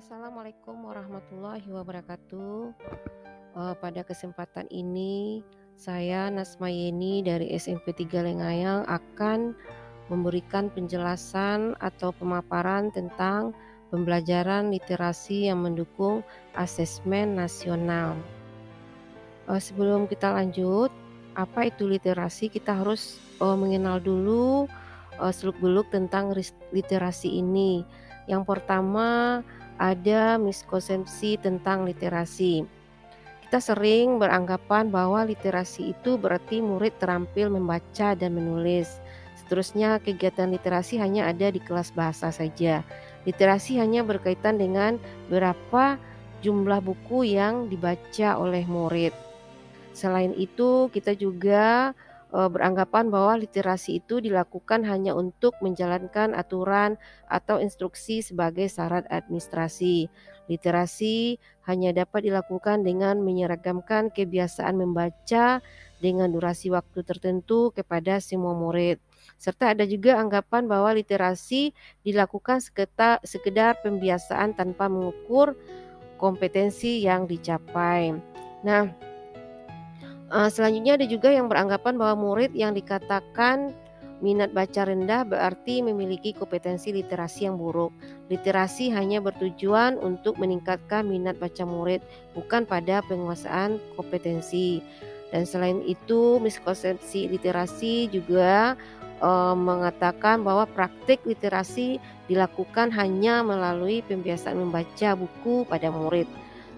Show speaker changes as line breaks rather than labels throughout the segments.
Assalamualaikum warahmatullahi wabarakatuh. Pada kesempatan ini, saya Nasma Yeni dari SMP 3 Lengayang akan memberikan penjelasan atau pemaparan tentang pembelajaran literasi yang mendukung asesmen nasional. Sebelum kita lanjut, apa itu literasi? Kita harus mengenal dulu seluk-beluk tentang literasi ini. Yang pertama, ada miskonsepsi tentang literasi. Kita sering beranggapan bahwa literasi itu berarti murid terampil membaca dan menulis. Seterusnya, kegiatan literasi hanya ada di kelas bahasa saja. Literasi hanya berkaitan dengan berapa jumlah buku yang dibaca oleh murid. Selain itu, kita juga beranggapan bahwa literasi itu dilakukan hanya untuk menjalankan aturan atau instruksi sebagai syarat administrasi. Literasi hanya dapat dilakukan dengan menyeragamkan kebiasaan membaca dengan durasi waktu tertentu kepada semua murid. Serta ada juga anggapan bahwa literasi dilakukan sekedar pembiasaan tanpa mengukur kompetensi yang dicapai. Nah, selanjutnya ada juga yang beranggapan bahwa murid yang dikatakan minat baca rendah berarti memiliki kompetensi literasi yang buruk. Literasi hanya bertujuan untuk meningkatkan minat baca murid, bukan pada penguasaan kompetensi. Dan selain itu, miskonsepsi literasi juga mengatakan bahwa praktik literasi dilakukan hanya melalui pembiasaan membaca buku pada murid.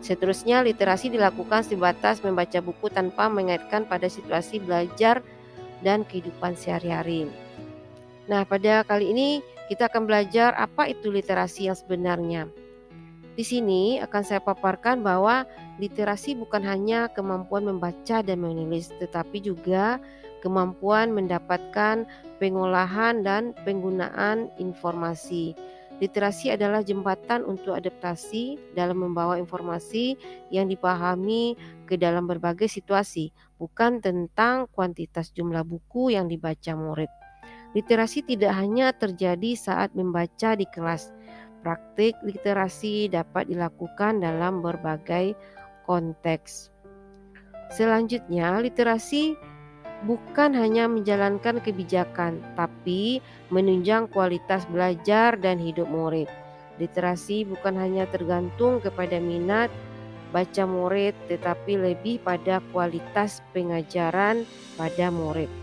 Seterusnya, literasi dilakukan sebatas membaca buku tanpa mengaitkan pada situasi belajar dan kehidupan sehari-hari. Nah, pada kali ini kita akan belajar apa itu literasi yang sebenarnya. Di sini akan saya paparkan bahwa literasi bukan hanya kemampuan membaca dan menulis, tetapi juga kemampuan mendapatkan pengolahan dan penggunaan informasi. Literasi adalah jembatan untuk adaptasi dalam membawa informasi yang dipahami ke dalam berbagai situasi, bukan tentang kuantitas jumlah buku yang dibaca murid. Literasi tidak hanya terjadi saat membaca di kelas. Praktik literasi dapat dilakukan dalam berbagai konteks. Selanjutnya, literasi bukan hanya menjalankan kebijakan, tapi menunjang kualitas belajar dan hidup murid. Literasi bukan hanya tergantung kepada minat baca murid, tetapi lebih pada kualitas pengajaran pada murid.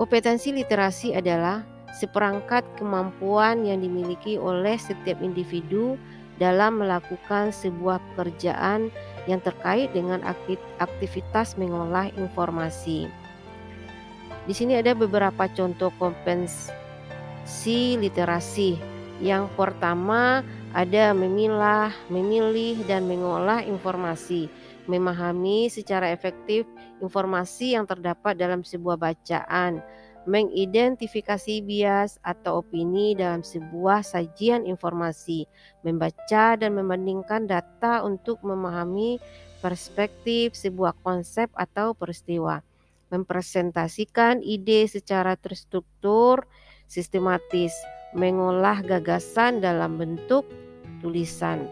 Kompetensi literasi adalah seperangkat kemampuan yang dimiliki oleh setiap individu dalam melakukan sebuah pekerjaan yang terkait dengan aktivitas mengolah informasi. Di sini ada beberapa contoh kompetensi literasi. Yang pertama ada memilah, memilih, dan mengolah informasi. Memahami secara efektif informasi yang terdapat dalam sebuah bacaan. Mengidentifikasi bias atau opini dalam sebuah sajian informasi. Membaca dan membandingkan data untuk memahami perspektif sebuah konsep atau peristiwa. Mempresentasikan ide secara terstruktur, sistematis, mengolah gagasan dalam bentuk tulisan.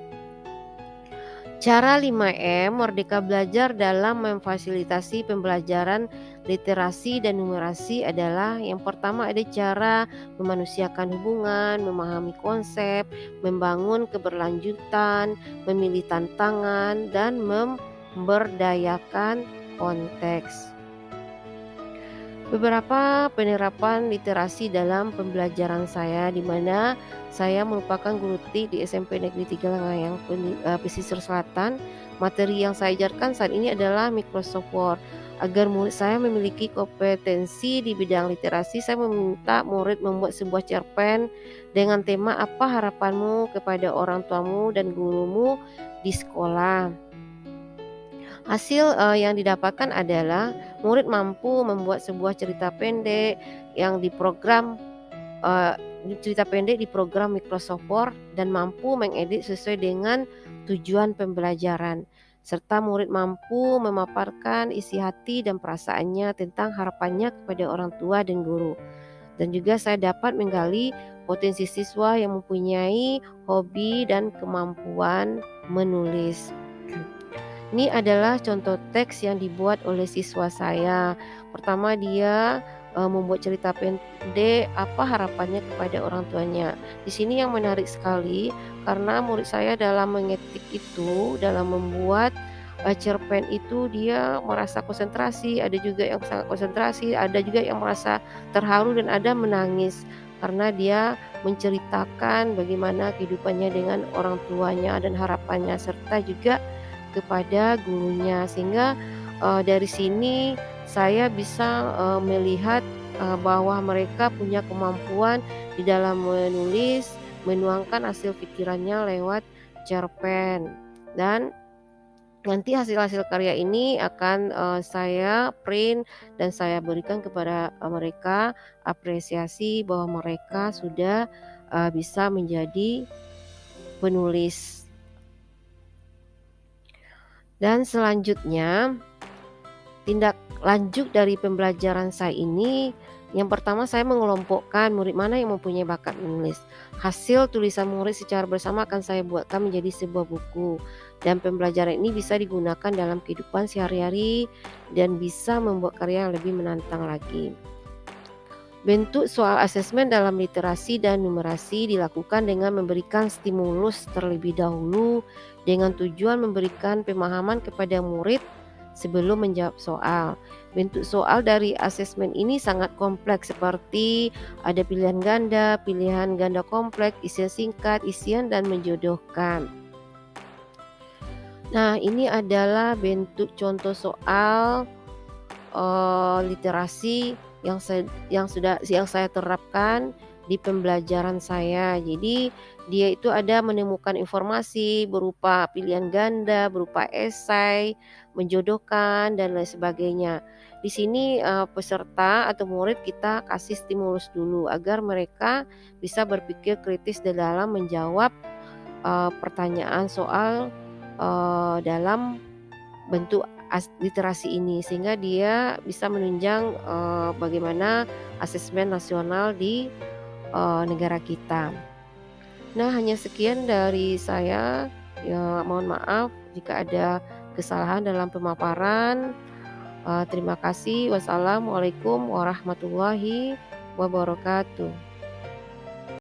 Cara 5M Merdeka Belajar dalam memfasilitasi pembelajaran literasi dan numerasi adalah yang pertama ada cara memanusiakan hubungan, memahami konsep, membangun keberlanjutan, memilih tantangan, dan memberdayakan konteks. Beberapa penerapan literasi dalam pembelajaran saya di mana saya merupakan guru TIK di SMP Negeri 3 Lengayang Pesisir Selatan. Materi yang saya ajarkan saat ini adalah Microsoft Word. Agar murid saya memiliki kompetensi di bidang literasi, saya meminta murid membuat sebuah cerpen dengan tema apa harapanmu kepada orang tuamu dan gurumu di sekolah. Hasil yang didapatkan adalah murid mampu membuat sebuah cerita pendek yang diprogram Microsoft Word dan mampu mengedit sesuai dengan tujuan pembelajaran. Serta murid mampu memaparkan isi hati dan perasaannya tentang harapannya kepada orang tua dan guru. dan juga saya dapat menggali potensi siswa yang mempunyai hobi dan kemampuan menulis. Ini adalah contoh teks yang dibuat oleh siswa saya. Pertama dia membuat cerita pendek apa harapannya kepada orang tuanya. Di sini yang menarik sekali karena murid saya dalam mengetik itu, dalam membuat cerpen itu dia merasa konsentrasi, ada juga yang sangat konsentrasi, ada juga yang merasa terharu dan ada menangis karena dia menceritakan bagaimana kehidupannya dengan orang tuanya dan harapannya serta juga kepada gurunya. Sehingga dari sini saya bisa melihat bahwa mereka punya kemampuan di dalam menulis, menuangkan hasil pikirannya lewat cerpen. Dan nanti hasil-hasil karya ini akan saya print dan saya berikan kepada mereka apresiasi bahwa mereka sudah bisa menjadi penulis. Dan selanjutnya, tindak lanjut dari pembelajaran saya ini, yang pertama saya mengelompokkan murid mana yang mempunyai bakat menulis. Hasil tulisan murid secara bersama akan saya buatkan menjadi sebuah buku. Dan pembelajaran ini bisa digunakan dalam kehidupan sehari-hari dan bisa membuat karya yang lebih menantang lagi. Bentuk soal asesmen dalam literasi dan numerasi dilakukan dengan memberikan stimulus terlebih dahulu dengan tujuan memberikan pemahaman kepada murid sebelum menjawab soal. Bentuk soal dari asesmen ini sangat kompleks seperti ada pilihan ganda kompleks, isian singkat, isian dan menjodohkan. Nah, ini adalah bentuk contoh soal literasi yang saya terapkan di pembelajaran saya. Jadi dia itu ada menemukan informasi berupa pilihan ganda, berupa esai, menjodohkan dan lain sebagainya. Di sini peserta atau murid kita kasih stimulus dulu agar mereka bisa berpikir kritis dalam menjawab pertanyaan soal dalam bentuk literasi ini, sehingga dia bisa menunjang bagaimana asesmen nasional di negara kita. Nah, hanya sekian dari saya, ya mohon maaf jika ada kesalahan dalam pemaparan. Terima kasih. Wassalamualaikum warahmatullahi wabarakatuh.